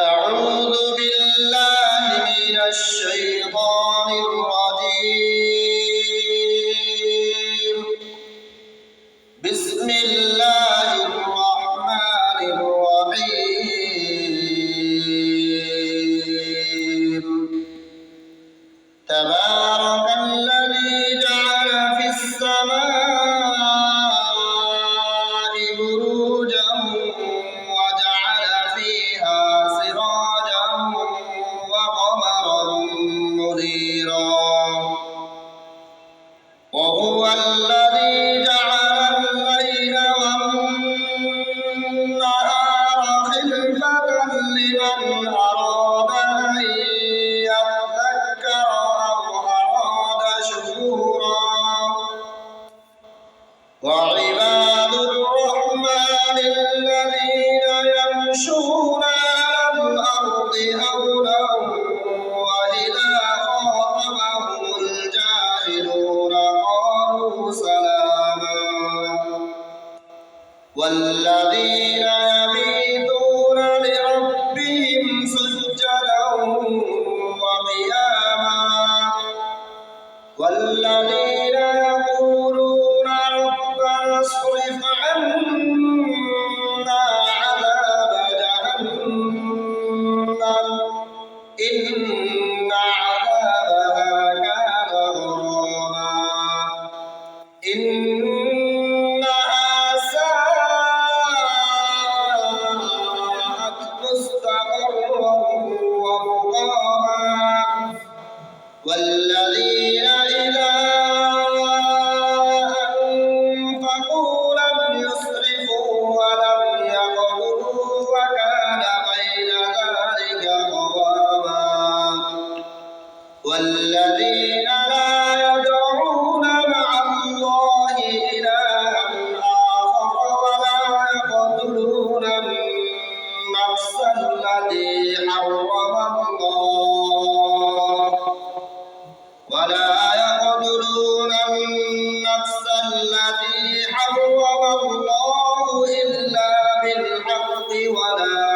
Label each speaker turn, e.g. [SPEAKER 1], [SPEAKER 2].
[SPEAKER 1] أعوذ بالله من الشيطان الرجيم. بسم الله الرحمن الرحيم. تبارك الذي جعل في السماء بروجا وجعل فيها سراجا وقمرا منيرا، وهو الذي جعل الليل والنهار خلفة لمن أراد أن يذكر أو أراد شكورا. وعباد الرحمن الذين يمشون على الأرض هونا وإذا خاطبهم الجاهلون قالوا سلاما. والذين يبيتون لربهم سجدا وقياما، والذين يقولون ربنا اصرف عنا عذاب جهنم إن عذابها كان غراما إنها ساءت مستقرا ومقاما. والذين إذا أنفقوا لم يسرفوا ولم يقتروا وكان بين ذلك قواما. والذين لا يدعون مع الله إلها آخر ولا يقتلون النفس التي حرم الله إلا بالحق ولا